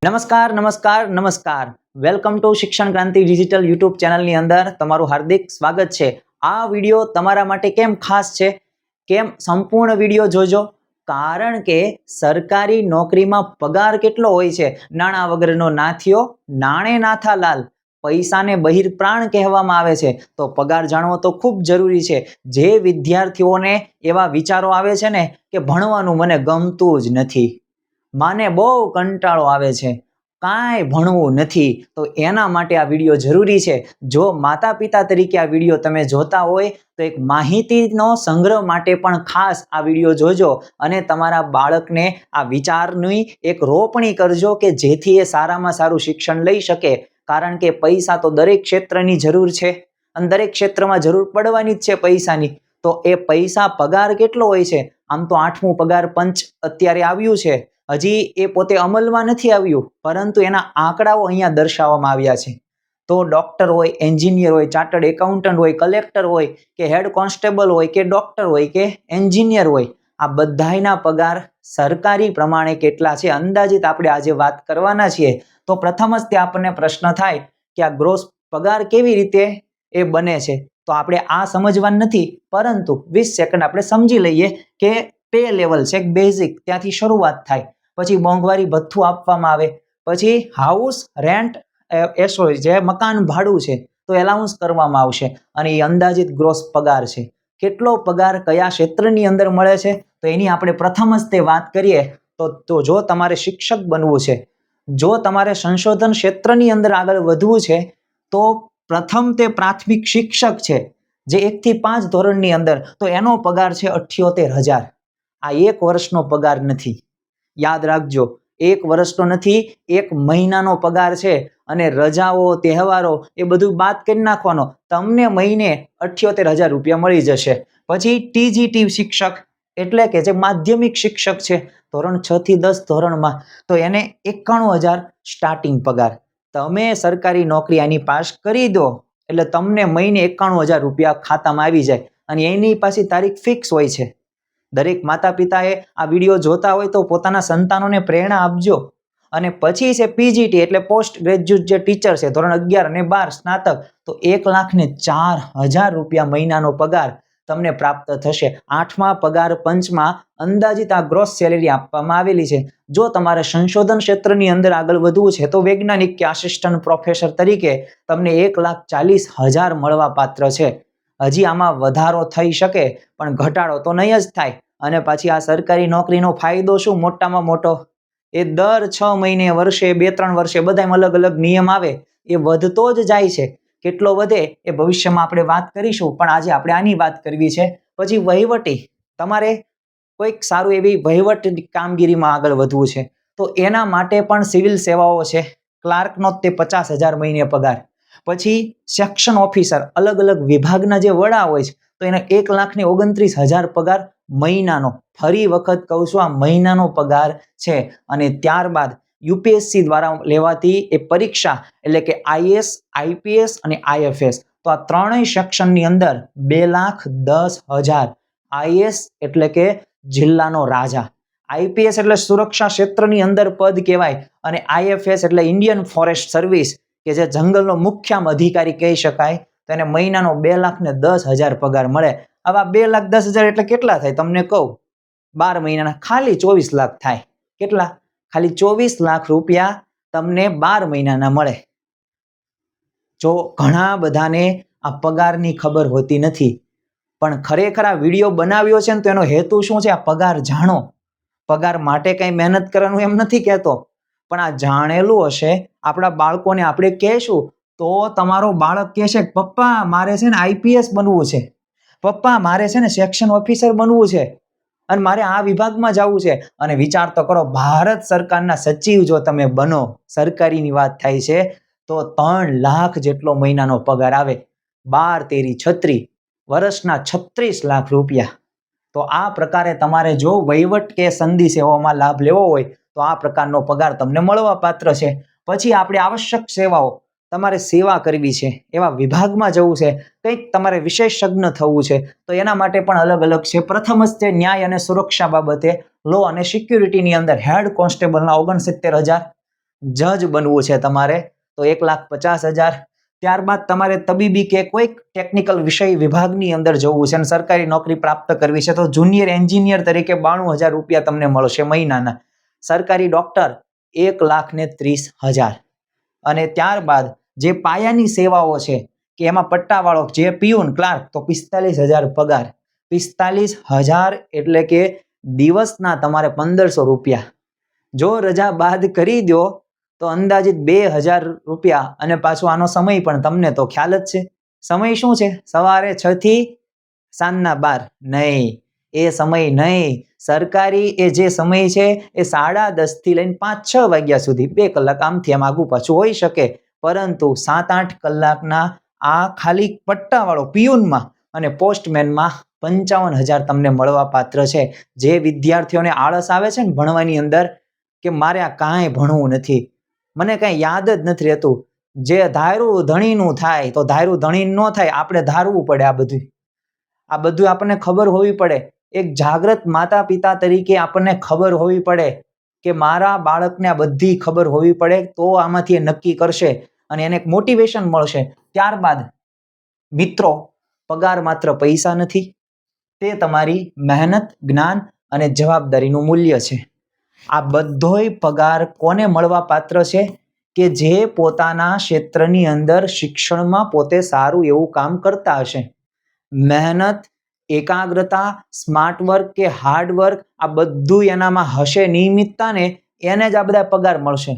નમસ્કાર નમસ્કાર નમસ્કાર વેલકમ ટુ શિક્ષણ ક્રાંતિ ડિજિટલ યુટ્યુબ ચેનલની અંદર તમારું હાર્દિક સ્વાગત છે। આ વિડીયો તમારા માટે કેમ ખાસ છે, કેમ સંપૂર્ણ વિડીયો જોજો, કારણ કે સરકારી નોકરીમાં પગાર કેટલો હોય છે। નાણાં વગરનો નાથિયો નાણે નાથા લાલ, પૈસાને બહિર પ્રાણ કહેવામાં આવે છે, તો પગાર જાણવો તો ખૂબ જરૂરી છે। જે વિદ્યાર્થીઓને એવા વિચારો આવે છે ને કે ભણવાનું મને ગમતું જ નથી, માને બહુ કંટાળો આવે છે, કાંઈ ભણવું નથી, તો એના માટે આ વિડીયો જરૂરી છે। જો માતા પિતા તરીકે આ વિડીયો તમે જોતા હોય તો એક માહિતીનો સંગ્રહ માટે પણ ખાસ આ વિડીયો જોજો અને તમારા બાળકને આ વિચારની એક રોપણી કરજો કે જેથી એ સારામાં સારું શિક્ષણ લઈ શકે। કારણ કે પૈસા તો દરેક ક્ષેત્રની જરૂર છે અને દરેક ક્ષેત્રમાં જરૂર પડવાની જ છે પૈસાની। તો એ પૈસા પગાર કેટલો હોય છે? આમ તો 8મું પગાર પંચ અત્યારે આવ્યું છે, હજી એ પોતે અમલમાં નથી આવ્યું, પરંતુ એના આંકડાઓ અહીંયા દર્શાવવામાં આવ્યા છે। તો ડોક્ટર હોય, એન્જિનિયર હોય, ચાર્ટર્ડ એકાઉન્ટન્ટ હોય, કલેક્ટર હોય કે હેડ કોન્સ્ટેબલ હોય કે ડોક્ટર હોય કે એન્જિનિયર હોય, આ બધાયના પગાર સરકારી પ્રમાણે કેટલા છે અંદાજિત આપણે આજે વાત કરવાના છીએ। તો પ્રથમ જ તે આપણને પ્રશ્ન થાય કે આ ગ્રોસ પગાર કેવી રીતે એ બને છે, તો આપણે આ સમજવાનું નથી, પરંતુ 20 સેકન્ડ આપણે સમજી લઈએ કે પે લેવલ છે, બેઝિક, ત્યાંથી શરૂઆત થાય, પછી મોંઘવારી ભથ્થું આપવામાં આવે, પછી હાઉસ રેન્ટ જે મકાન ભાડું છે તો એલાઉન્સ કરવામાં આવશે, અને એ અંદાજિત ગ્રોસ પગાર છે। કેટલો પગાર કયા ક્ષેત્રની અંદર મળે છે તો એની આપણે પ્રથમ જ તે વાત કરીએ તો જો તમારે શિક્ષક બનવું છે, જો તમારે સંશોધન ક્ષેત્રની અંદર આગળ વધવું છે, તો પ્રથમ તે પ્રાથમિક શિક્ષક છે જે 1 થી 5 ધોરણની અંદર, તો એનો પગાર છે 78,000। આ એક વર્ષનો પગાર નથી, યાદ રાખજો, એક વર્ષનો નથી, એક મહિનાનો પગાર છે, અને રજાઓ તહેવારો એ બધું બાદ કરી નાખવાનો, તમને મહિને 78,000 રૂપિયા મળી જશે। પછી ટીજીટી શિક્ષક એટલે કે જે માધ્યમિક શિક્ષક છે ધોરણ 6 થી 10 ધોરણમાં, તો એને 91,000 સ્ટાર્ટિંગ પગાર। તમે સરકારી નોકરી આની પાસ કરી દો એટલે તમને મહિને 91,000 રૂપિયા ખાતામાં આવી જાય, અને એની પાછી તારીખ ફિક્સ હોય છે। દરેક માતા પિતાએ આ વિડીયો જોતા હોય તો પોતાના સંતાનોને પ્રેરણા આપજો। અને પછી છે પીજીટી એટલે પોસ્ટ ગ્રેજ્યુએટ જે ટીચર છે ધોરણ 11 અને 12 સ્નાતક, તો 1,04,000 રૂપિયા મહિનાનો પગાર તમને પ્રાપ્ત થશે। 8મા પગાર પંચમાં અંદાજિત આ ગ્રોસ સેલેરી આપવામાં આવેલી છે। જો તમારે સંશોધન ક્ષેત્રની અંદર આગળ વધવું છે તો વૈજ્ઞાનિક કે આસિસ્ટન્ટ પ્રોફેસર તરીકે તમને 1,40,000 મળવા પાત્ર છે। હજી આમાં વધારો થઈ શકે પણ ઘટાડો તો નહીં જ થાય। અને પછી આ સરકારી નોકરીનો ફાયદો શું? મોટામાં મોટો એ દર 6 મહિને, વર્ષે, 2-3 વર્ષે બધામાં અલગ અલગ નિયમ આવે, એ વધતો જ જાય છે। કેટલો વધે એ ભવિષ્યમાં આપણે વાત કરીશું, પણ આજે આપણે આની વાત કરવી છે। પછી વહીવટી, તમારે કોઈક સારું એવી વહીવટ કામગીરીમાં આગળ વધવું છે તો એના માટે પણ સિવિલ સેવાઓ છે, ક્લાર્કનો તે 50,000 મહિને પગાર। પછી સેક્શન ઓફિસર, અલગ અલગ વિભાગના જે વડા હોય છે તો એને 1,29,000 પગાર મહિનાનો। ફરી વખત કહું છું, આ મહિનાનો પગાર છે। અને ત્યારબાદ યુપીએસસી દ્વારા લેવાતી એ પરીક્ષા એટલે કે આઈએસ, આઈપીએસ અને આઈએફએસ, તો આ ત્રણેય સેક્શનની અંદર 2,10,000। આઈએસ એટલે કે જિલ્લાનો રાજા, આઈપીએસ એટલે સુરક્ષા ક્ષેત્રની અંદર પદ કહેવાય, અને આઈએફએસ એટલે ઇન્ડિયન ફોરેસ્ટ સર્વિસ કે જે જંગલનો મુખ્ય અધિકારી કહી શકાય, તો એને મહિનાનો 2,10,000 પગાર મળે। આવા 2,10,000 એટલે કેટલા થાય તમને કહું, 12 મહિનાના ખાલી 24 લાખ થાય। કેટલા? ખાલી 24 લાખ રૂપિયા તમને 12 મહિનાના મળે। જો ઘણા બધાને આ પગારની ખબર હોતી નથી, પણ ખરેખર આ વિડીયો બનાવ્યો છે ને તો એનો હેતુ શું છે? આ પગાર જાણો। પગાર માટે કંઈ મહેનત કરવાનું એમ નથી કહેતો, પણ આ જાણેલું હશે, આપણા બાળકોને આપણે કહેશું તો તમારો બાળક કહેશે પપ્પા મારે છે ને આઈપીએસ બનવું છે, પપ્પા મારે છે ને સેક્શન ઓફિસર બનવું છે, અને મારે આ વિભાગમાં જવું છે। અને વિચાર તો કરો, ભારત સરકારના સચિવ જો તમે બનો, સરકારીની વાત થાય છે, તો 3 લાખ જેટલો મહિનાનો પગાર આવે। 12 તેરી 36, વર્ષના 36 લાખ રૂપિયા। તો આ પ્રકારે તમારે જો વહીવટ કે સંધિ સેવાઓમાં લાભ લેવો હોય તો આ પ્રકારનો પગાર તમને મળવા પાત્ર છે। પછી આપણે આવશ્યક સેવાઓ, તમારે સેવા કરવી છે, એવા વિભાગમાં જવું છે, કંઈક તમારે વિશેષજ્ઞ થવું છે, તો એના માટે પણ અલગ અલગ છે। પ્રથમ જ તે ન્યાય અને સુરક્ષા બાબતે લો અને સિક્યુરિટીની અંદર હેડ કોન્સ્ટેબલના 69,000, જજ બનવું છે તમારે તો 1,50,000, ત્યારબાદ તમારે તબીબી કે કોઈક ટેકનિકલ વિષય વિભાગની અંદર જવું છે અને સરકારી નોકરી પ્રાપ્ત કરવી છે તો જુનિયર એન્જિનિયર તરીકે 92,000 રૂપિયા તમને મળશે મહિનાના. સરકારી ડોક્ટર 1,30,000. અને ત્યારબાદ જે પાયાની સેવાઓ છે કે એમાં પટ્ટાવાળો જે પિયુન ક્લાર્ક તો 45,000 પગાર. 45,000 એટલે કે દિવસના તમારે 1,500 રૂપિયા. જો રજા બાદ કરી દો તો અંદાજિત 2,000 રૂપિયા. અને પાછો આનો સમય પણ તમને તો ખ્યાલ જ છે. સમય શું છે? સવારે 6 થી સાંજના 12. નહીં, એ સમય નહીં. સરકારી એ જે સમય છે એ 10:30 થી લઈને 5-6 વાગ્યા સુધી, 2 કલાક આમથી આમ આગું પાછું હોઈ શકે, પરંતુ 7-8 કલાકના આ ખાલી પટ્ટાવાળો પિયુનમાં અને પોસ્ટમેનમાં 55,000 તમને મળવા પાત્ર છે. જે વિદ્યાર્થીઓને આળસ આવે છે ને ભણવાની અંદર કે મારે આ કાંઈ ભણવું નથી, મને કાંઈ યાદ જ નથી રહેતું, જે ધાર્યું ધણીનું થાય તો ધાર્યું ધણી ન થાય, આપણે ધારવું પડે. આ બધું આપણને ખબર હોવી પડે. એક જાગૃત માતા પિતા તરીકે આપણને ખબર હોવી પડે કે મારા બાળકને આ બધી ખબર હોવી પડે તો આમાંથી એ નક્કી કરશે અને એને એક મોટિવેશન મળશે. ત્યારબાદ મિત્રો, પગાર માત્ર પૈસા નથી, તે તમારી મહેનત, જ્ઞાન અને જવાબદારીનું મૂલ્ય છે. આ બધોય પગાર કોને મળવા પાત્ર છે? કે જે પોતાના ક્ષેત્રની અંદર શિક્ષણમાં પોતે સારું એવું કામ કરતા હશે. મહેનત, એકાગ્રતા, સ્માર્ટ વર્ક કે હાર્ડ વર્ક, આ બધું એનામાં હશે નિયમિતતા ને એને જ આ બધા પગાર મળશે.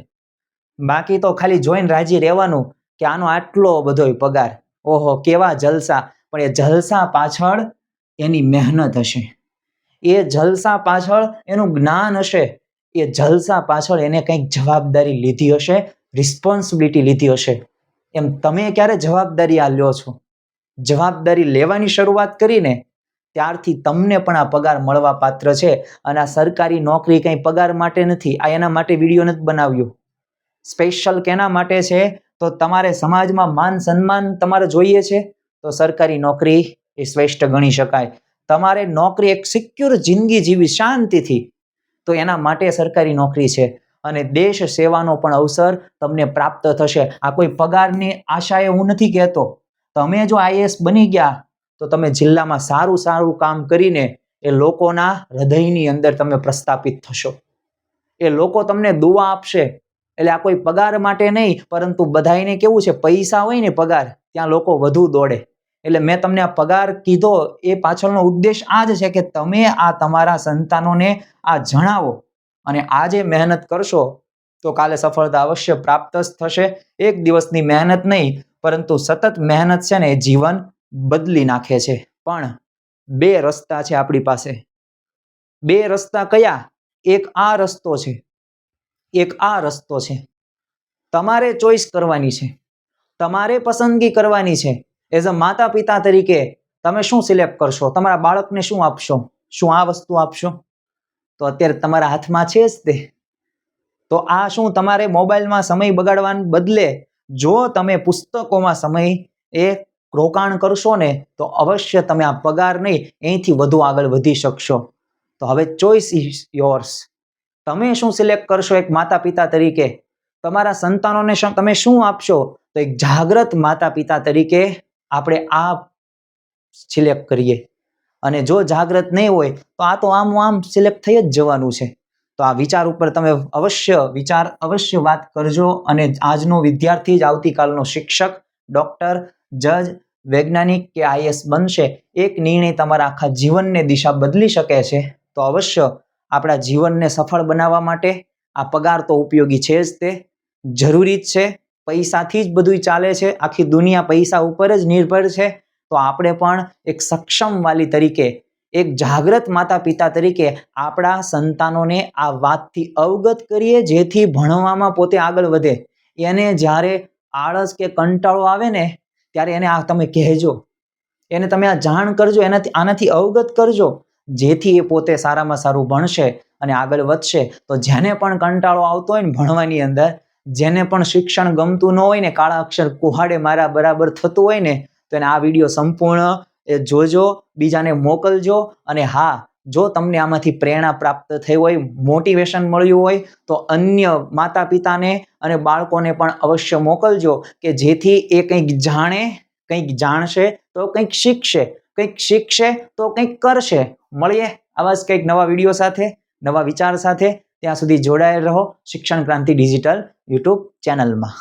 બાકી તો ખાલી જોઈને રાજી રહેવાનું કે આનો આટલો બધો પગાર, ઓહો કેવા જલસા, પણ એ જલસા પાછળ એની મહેનત હશે, એ જલસા પાછળ એનું જ્ઞાન હશે, એ જલસા પાછળ એને કંઈક જવાબદારી લીધી હશે, રિસ્પોન્સિબિલિટી લીધી હશે. એમ તમે ક્યારે જવાબદારી આ લ્યો છો? જવાબદારી લેવાની શરૂઆત કરીને ત્યારથી તમને પણ આ પગાર મળવા પાત્ર છે. અને આ સરકારી નોકરી કંઈ પગાર માટે નથી, આ એના માટે વિડીયો નથી બનાવ્યો. સ્પેશિયલ કેના માટે છે? તો તમારે સમાજમાં માન સન્માન તમારે જોઈએ છે તો સરકારી નોકરી એ શ્રેષ્ઠ ગણી શકાય. તમારે નોકરી એક સિક્યોર જિંદગી જીવી શાંતિથી, તો એના માટે સરકારી નોકરી છે. અને દેશ સેવાનો પણ અવસર તમને પ્રાપ્ત થશે. આ કોઈ પગારની આશાએ હું નથી કહેતો. તમે જો આઈએએસ બની ગયા તો તમે જિલ્લામાં સારું સારું કામ કરીને એ લોકોના હૃદયની અંદર તમે પ્રસ્થાપિત થશો. એ લોકો તમને દુઆ આપશે. એટલે આ કોઈ પગાર માટે નહીં, પરંતુ બધાને કેવું છે, પૈસા હોય ને પગાર, ત્યાં લોકો વધુ દોડે. એટલે મેં તમને આ પગાર કીધો એ પાછળનો ઉદ્દેશ આ જ છે કે તમે આ તમારા સંતાનોને આ જણાવો અને આજે મહેનત કરશો તો કાલે સફળતા અવશ્ય પ્રાપ્ત જ થશે. એક દિવસની મહેનત નહીં, પરંતુ સતત મહેનત છે ને એ જીવન બદલી નાખે છે. પણ 2 રસ્તા છે આપણી પાસે. 2 રસ્તા કયા? એક આ રસ્તો છે, એક આ રસ્તો છે. તમારે ચોઈસ કરવાની છે, તમારે પસંદગી કરવાની છે. એઝ અ માતા પિતા તરીકે તમે શું સિલેક્ટ કરશો? તમારા બાળકને શું આપશો? શું આ વસ્તુ આપશો? તો અત્યારે તમારા હાથમાં છે જ તે. તો આ શું તમારે મોબાઈલમાં સમય બગાડવાને બદલે જો તમે પુસ્તકોમાં સમય એ રોકાણ કરશો ને તો અવશ્ય તમે આ પગાર નહીં, અહીંથી વધુ આગળ વધી શકશો. તો હવે ચોઈસ ઇઝ યોર્સ. તમે શું સિલેક્ટ કરશો એક માતા પિતા તરીકે? તમારા સંતાનોને તમે શું આપશો? તો એક જાગૃત માતા પિતા તરીકે આપણે આ સિલેક્ટ કરીએ. અને જો જાગૃત નહીં હોય તો આ તો આમ સિલેક્ટ થઈ જ જવાનું છે. તો આ વિચાર ઉપર તમે અવશ્ય વાત કરજો. અને આજનો વિદ્યાર્થી જ આવતીકાલનો શિક્ષક, ડોક્ટર, જજ, વૈજ્ઞાનિક કે આઈએએસ બનશે. એક નિર્ણય તમારા આખા જીવનને દિશા બદલી શકે છે. તો અવશ્ય આપણા જીવનને સફળ બનાવવા માટે આ પગાર તો ઉપયોગી છે જ, તે જરૂરી જ છે. પૈસાથી જ બધું ચાલે છે, આખી દુનિયા પૈસા ઉપર જ નિર્ભર છે. તો આપણે પણ એક સક્ષમ વાલી તરીકે, એક જાગૃત માતા પિતા તરીકે આપણા સંતાનોને આ વાતથી અવગત કરીએ, જેથી ભણવામાં પોતે આગળ વધે. એને જ્યારે આળસ કે કંટાળો આવે ને ત્યારે એને આ તમે કહેજો, એને તમે આ જાણ કરજો, આનાથી અવગત કરજો, જેથી એ પોતે સારામાં સારું ભણશે અને આગળ વધશે. તો જેને પણ કંટાળો આવતો હોય ને ભણવાની અંદર, જેને પણ શિક્ષણ ગમતું ન હોય ને, કાળા અક્ષર કુહાડે મારા બરાબર થતું હોય ને, તો એને આ વિડીયો સંપૂર્ણ જોજો, બીજાને મોકલજો. અને હા, જો તમને આમાંથી પ્રેરણા પ્રાપ્ત થઈ હોય, મોટિવેશન મળ્યું હોય તો અન્ય માતા પિતાને અને બાળકોને પણ અવશ્ય મોકલજો કે જેથી એ કંઈક જાણે, કંઈક જાણશે તો કંઈક શીખશે, કંઈક શીખશે તો કંઈક કરશે. મળીએ આવા જ કંઈક નવા વિડીયો સાથે, નવા વિચાર સાથે. ત્યાં સુધી જોડાયેલ રહો શિક્ષણ ક્રાંતિ ડિજિટલ યુટ્યુબ ચેનલમાં.